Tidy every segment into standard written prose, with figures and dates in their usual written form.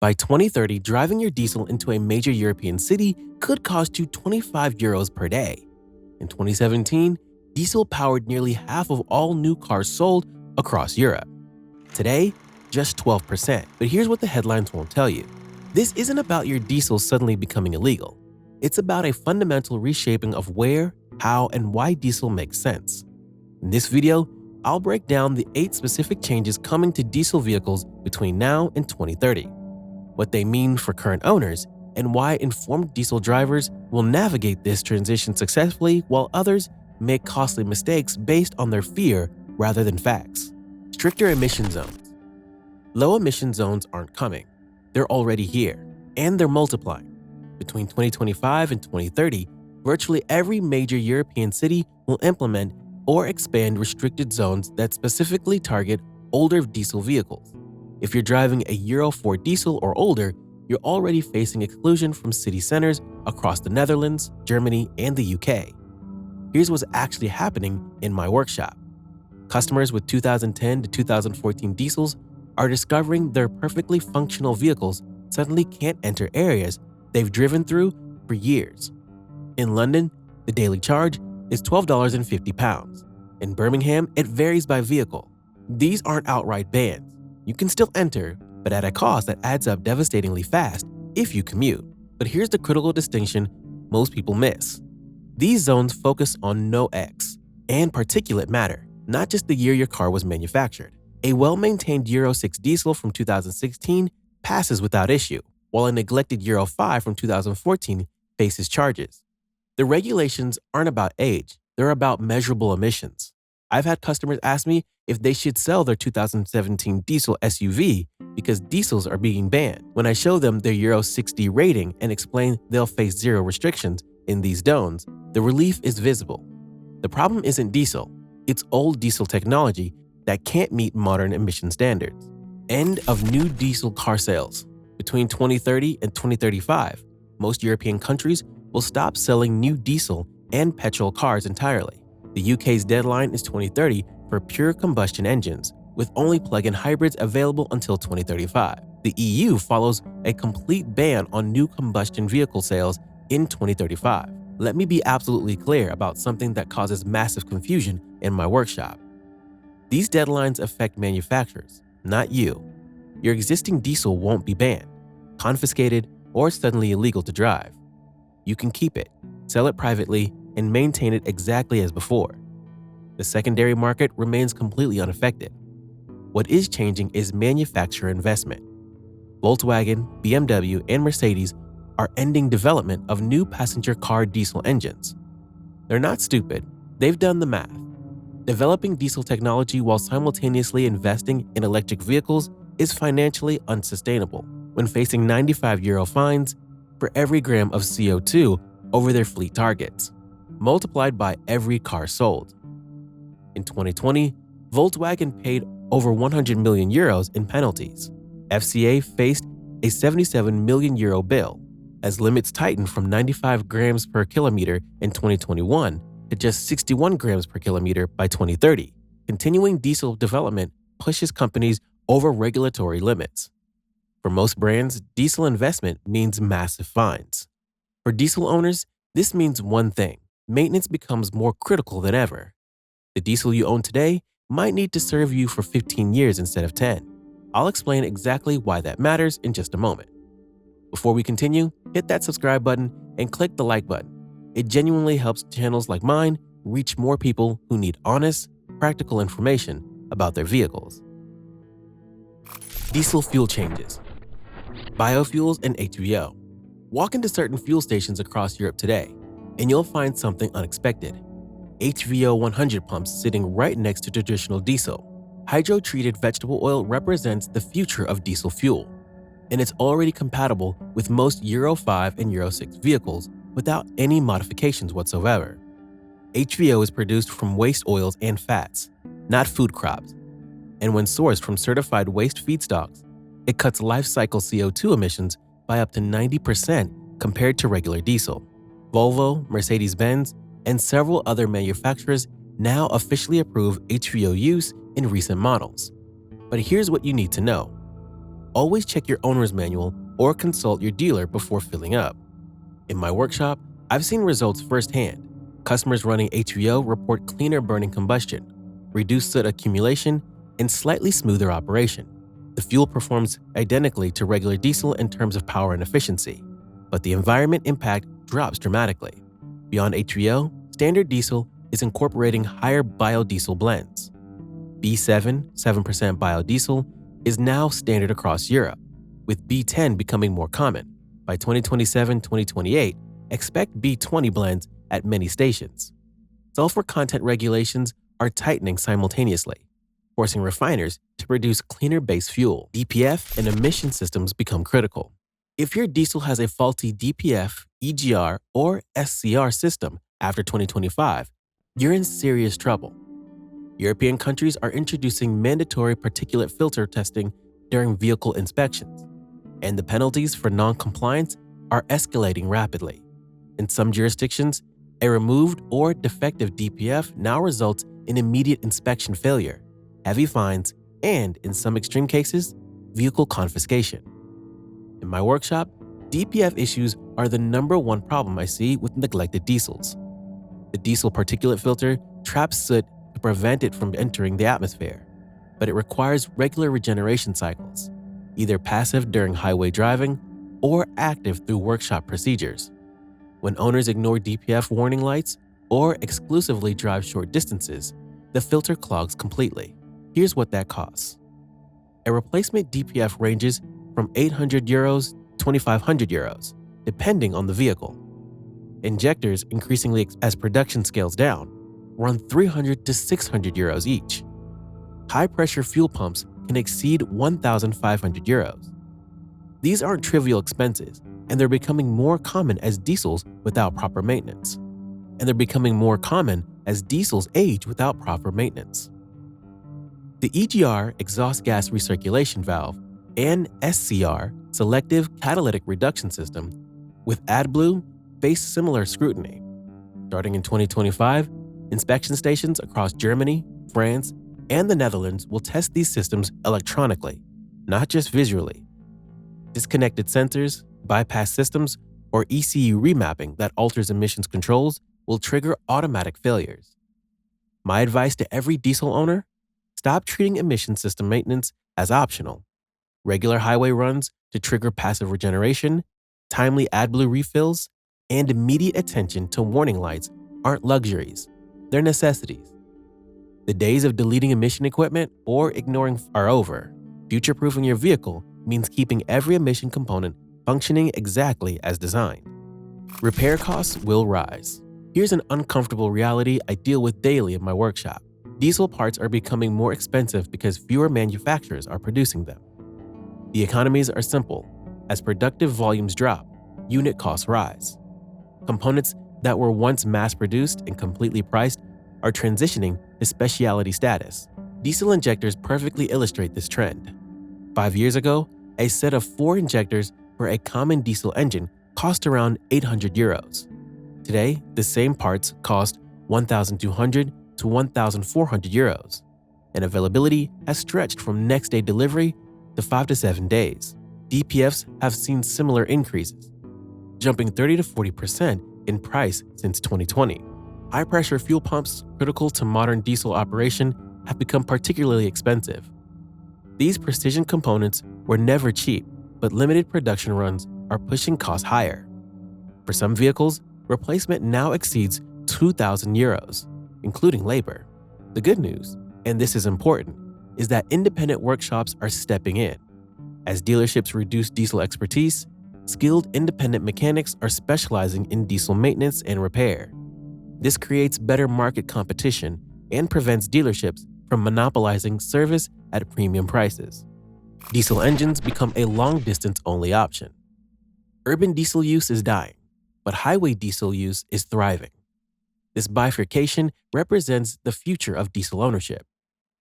By 2030, driving your diesel into a major European city could cost you 25 euros per day. In 2017, diesel powered nearly half of all new cars sold across Europe. Today, just 12%. But here's what the headlines won't tell you. This isn't about your diesel suddenly becoming illegal. It's about a fundamental reshaping of where, how, and why diesel makes sense. In this video, I'll break down the 8 specific changes coming to diesel vehicles between now and 2030, what they mean for current owners, and why informed diesel drivers will navigate this transition successfully while others make costly mistakes based on their fear rather than facts. Stricter emission zones. Low emission zones aren't coming. They're already here, and they're multiplying. Between 2025 and 2030, virtually every major European city will implement or expand restricted zones that specifically target older diesel vehicles. If you're driving a Euro 4 diesel or older, you're already facing exclusion from city centers across the Netherlands, Germany, and the UK. Here's what's actually happening in my workshop. Customers with 2010 to 2014 diesels are discovering their perfectly functional vehicles suddenly can't enter areas they've driven through for years. In London, the daily charge is £12.50. In Birmingham, it varies by vehicle. These aren't outright bans. You can still enter, but at a cost that adds up devastatingly fast if you commute. But here's the critical distinction most people miss. These zones focus on NOx and particulate matter, not just the year your car was manufactured. A well-maintained Euro 6 diesel from 2016 passes without issue, while a neglected Euro 5 from 2014 faces charges. The regulations aren't about age, they're about measurable emissions. I've had customers ask me if they should sell their 2017 diesel SUV because diesels are being banned. When I show them their Euro 6D rating and explain they'll face zero restrictions in these zones, the relief is visible. The problem isn't diesel, it's old diesel technology that can't meet modern emission standards. End of new diesel car sales. Between 2030 and 2035, most European countries will stop selling new diesel and petrol cars entirely. The UK's deadline is 2030 for pure combustion engines, with only plug-in hybrids available until 2035. The EU follows a complete ban on new combustion vehicle sales in 2035. Let me be absolutely clear about something that causes massive confusion in my workshop. These deadlines affect manufacturers, not you. Your existing diesel won't be banned, confiscated, or suddenly illegal to drive. You can keep it, sell it privately, and maintain it exactly as before. The secondary market remains completely unaffected. What is changing is manufacturer investment. Volkswagen, BMW, and Mercedes are ending development of new passenger car diesel engines. They're not stupid, they've done the math. Developing diesel technology while simultaneously investing in electric vehicles is financially unsustainable when facing €95 fines for every gram of CO2 over their fleet targets, multiplied by every car sold. In 2020, Volkswagen paid over €100 million in penalties. FCA faced a €77 million bill as limits tightened from 95 grams per kilometer in 2021 to just 61 grams per kilometer by 2030. Continuing diesel development pushes companies over regulatory limits. For most brands, diesel investment means massive fines. For diesel owners, this means one thing: maintenance becomes more critical than ever. The diesel you own today might need to serve you for 15 years instead of 10. I'll explain exactly why that matters in just a moment. Before we continue, hit that subscribe button and click the like button. It genuinely helps channels like mine reach more people who need honest, practical information about their vehicles. Diesel fuel changes. Biofuels and HVO. Walk into certain fuel stations across Europe today, and you'll find something unexpected. HVO 100 pumps sitting right next to traditional diesel. Hydro-treated vegetable oil represents the future of diesel fuel, and it's already compatible with most Euro 5 and Euro 6 vehicles without any modifications whatsoever. HVO is produced from waste oils and fats, not food crops, and when sourced from certified waste feedstocks, it cuts life cycle CO2 emissions by up to 90% compared to regular diesel. Volvo, Mercedes-Benz, and several other manufacturers now officially approve HVO use in recent models. But here's what you need to know. always check your owner's manual or consult your dealer before filling up. In my workshop, I've seen results firsthand. Customers running HVO report cleaner burning combustion, reduced soot accumulation, and slightly smoother operation. The fuel performs identically to regular diesel in terms of power and efficiency, but the environment impact drops dramatically. Beyond HVO, standard diesel is incorporating higher biodiesel blends. B7, 7% biodiesel, is now standard across Europe, with B10 becoming more common. By 2027-2028, expect B20 blends at many stations. Sulfur content regulations are tightening simultaneously, forcing refiners to produce cleaner-based fuel. DPF and emission systems become critical. If your diesel has a faulty DPF, EGR, or SCR system after 2025, you're in serious trouble. European countries are introducing mandatory particulate filter testing during vehicle inspections, and the penalties for non-compliance are escalating rapidly. In some jurisdictions, a removed or defective DPF now results in immediate inspection failure, heavy fines, and, in some extreme cases, vehicle confiscation. In my workshop, DPF issues are the #1 problem I see with neglected diesels. The diesel particulate filter traps soot to prevent it from entering the atmosphere, but it requires regular regeneration cycles, either passive during highway driving or active through workshop procedures. When owners ignore DPF warning lights or exclusively drive short distances, the filter clogs completely. Here's what that costs. A replacement DPF ranges from €800 to €2,500, depending on the vehicle. Injectors, increasingly as production scales down, run €300 to €600 each. High-pressure fuel pumps can exceed €1,500. These aren't trivial expenses, and they're becoming more common as diesels without proper maintenance. And they're becoming more common as diesels age without proper maintenance. The EGR, exhaust gas recirculation valve, and SCR, selective catalytic reduction system, with AdBlue, face similar scrutiny. Starting in 2025, inspection stations across Germany, France, and the Netherlands will test these systems electronically, not just visually. Disconnected sensors, bypass systems, or ECU remapping that alters emissions controls will trigger automatic failures. My advice to every diesel owner: stop treating emission system maintenance as optional. Regular highway runs to trigger passive regeneration, timely AdBlue refills, and immediate attention to warning lights aren't luxuries, they're necessities. The days of deleting emission equipment or ignoring are over. Future-proofing your vehicle means keeping every emission component functioning exactly as designed. Repair costs will rise. Here's an uncomfortable reality I deal with daily in my workshop. Diesel parts are becoming more expensive because fewer manufacturers are producing them. The economies are simple. As productive volumes drop, unit costs rise. Components that were once mass-produced and completely priced are transitioning to specialty status. Diesel injectors perfectly illustrate this trend. 5 years ago, a set of 4 injectors for a common diesel engine cost around €800. Today, the same parts cost €1,200 to €1,400, and availability has stretched from next-day delivery to 5 to 7 days. DPFs have seen similar increases, jumping 30 to 40% in price since 2020. High-pressure fuel pumps critical to modern diesel operation have become particularly expensive. These precision components were never cheap, but limited production runs are pushing costs higher. For some vehicles, replacement now exceeds €2,000, including labor. The good news, and this is important, is that independent workshops are stepping in. As dealerships reduce diesel expertise, skilled independent mechanics are specializing in diesel maintenance and repair. This creates better market competition and prevents dealerships from monopolizing service at premium prices. Diesel engines become a long-distance only option. Urban diesel use is dying, but highway diesel use is thriving. This bifurcation represents the future of diesel ownership,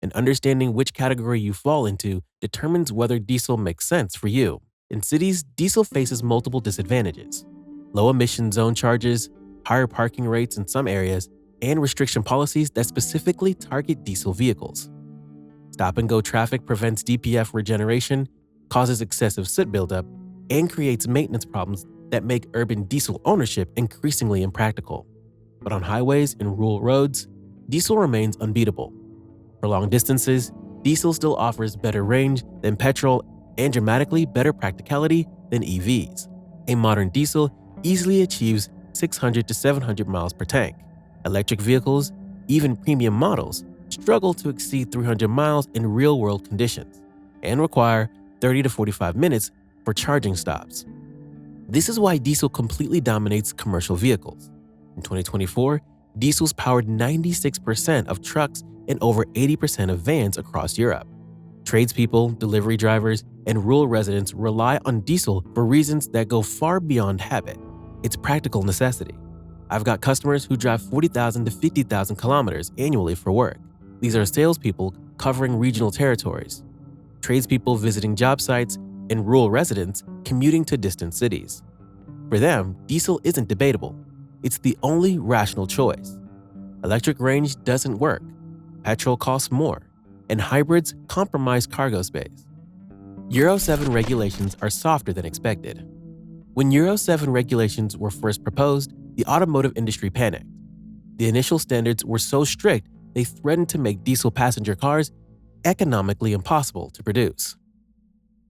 and understanding which category you fall into determines whether diesel makes sense for you. In cities, diesel faces multiple disadvantages: low emission zone charges, higher parking rates in some areas, and restriction policies that specifically target diesel vehicles. Stop-and-go traffic prevents DPF regeneration, causes excessive soot buildup, and creates maintenance problems that make urban diesel ownership increasingly impractical. But on highways and rural roads, diesel remains unbeatable. For long distances, diesel still offers better range than petrol and dramatically better practicality than EVs. A modern diesel easily achieves 600 to 700 miles per tank. Electric vehicles, even premium models, struggle to exceed 300 miles in real-world conditions and require 30 to 45 minutes for charging stops. This is why diesel completely dominates commercial vehicles. In 2024, diesels powered 96% of trucks and over 80% of vans across Europe. Tradespeople, delivery drivers, and rural residents rely on diesel for reasons that go far beyond habit. It's practical necessity. I've got customers who drive 40,000 to 50,000 kilometers annually for work. These are salespeople covering regional territories, tradespeople visiting job sites, and rural residents commuting to distant cities. For them, diesel isn't debatable. It's the only rational choice. Electric range doesn't work, petrol costs more, and hybrids compromise cargo space. Euro 7 regulations are softer than expected. When Euro 7 regulations were first proposed, the automotive industry panicked. The initial standards were so strict they threatened to make diesel passenger cars economically impossible to produce.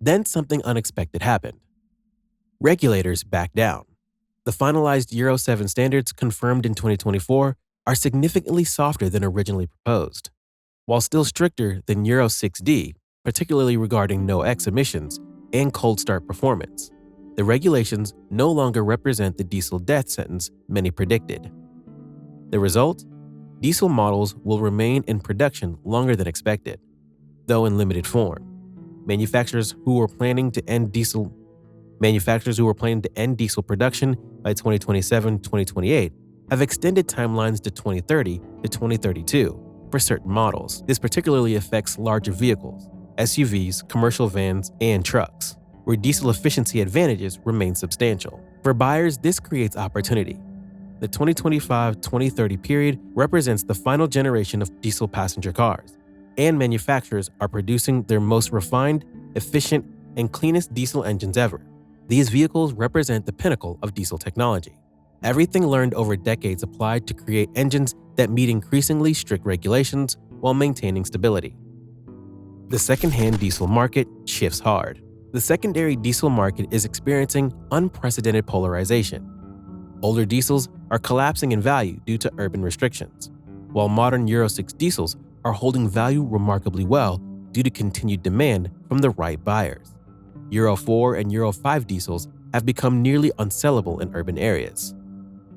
Then something unexpected happened. Regulators backed down. The finalized Euro 7 standards confirmed in 2024 are significantly softer than originally proposed. While still stricter than Euro 6D, particularly regarding NOx emissions and cold start performance, the regulations no longer represent the diesel death sentence many predicted. The result? Diesel models will remain in production longer than expected, though in limited form. Manufacturers who were planning to end diesel production by 2027-2028 have extended timelines to 2030 to 2032 for certain models. This particularly affects larger vehicles, SUVs, commercial vans, and trucks, where diesel efficiency advantages remain substantial. For buyers, this creates opportunity. The 2025-2030 period represents the final generation of diesel passenger cars, and manufacturers are producing their most refined, efficient, and cleanest diesel engines ever. These vehicles represent the pinnacle of diesel technology. Everything learned over decades applied to create engines that meet increasingly strict regulations while maintaining stability. The second-hand diesel market shifts hard. The secondary diesel market is experiencing unprecedented polarization. Older diesels are collapsing in value due to urban restrictions, while modern Euro 6 diesels are holding value remarkably well due to continued demand from the right buyers. Euro 4 and Euro 5 diesels have become nearly unsellable in urban areas.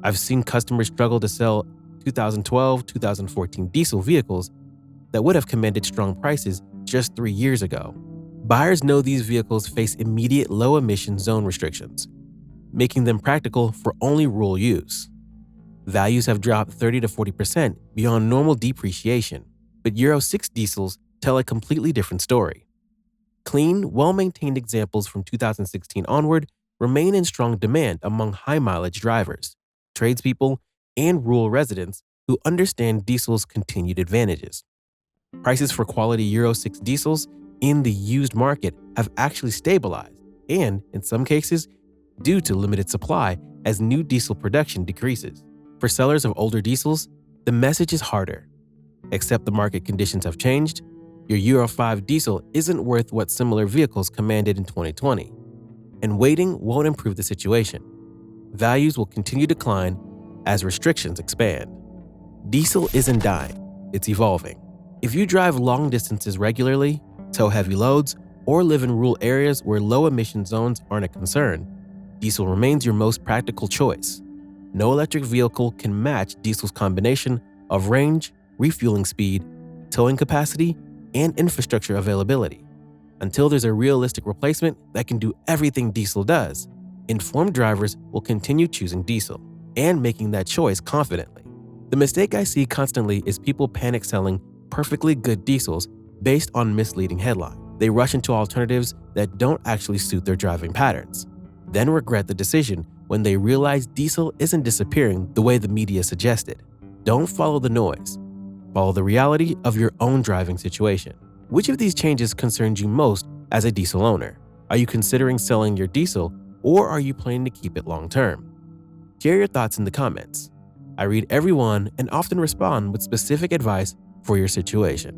I've seen customers struggle to sell 2012-2014 diesel vehicles that would have commanded strong prices just 3 years ago. Buyers know these vehicles face immediate low-emission zone restrictions, making them practical for only rural use. Values have dropped 30 to 40% beyond normal depreciation, but Euro 6 diesels tell a completely different story. Clean, well-maintained examples from 2016 onward remain in strong demand among high-mileage drivers, tradespeople, and rural residents who understand diesel's continued advantages. Prices for quality Euro 6 diesels in the used market have actually stabilized and, in some cases, due to limited supply as new diesel production decreases. For sellers of older diesels, the message is harder. Except the market conditions have changed, your Euro 5 diesel isn't worth what similar vehicles commanded in 2020, and waiting won't improve the situation. Values will continue to decline as restrictions expand. Diesel isn't dying, it's evolving. If you drive long distances regularly, tow heavy loads, or live in rural areas where low-emission zones aren't a concern, diesel remains your most practical choice. No electric vehicle can match diesel's combination of range, refueling speed, towing capacity, and infrastructure availability. Until there's a realistic replacement that can do everything diesel does, informed drivers will continue choosing diesel and making that choice confidently. The mistake I see constantly is people panic selling perfectly good diesels based on misleading headlines. They rush into alternatives that don't actually suit their driving patterns, then regret the decision when they realize diesel isn't disappearing the way the media suggested. Don't follow the noise. Follow the reality of your own driving situation. Which of these changes concerns you most As a diesel owner, are you considering selling your diesel or are you planning to keep it long term? Share your thoughts in the comments. I read every one and often respond with specific advice for your situation.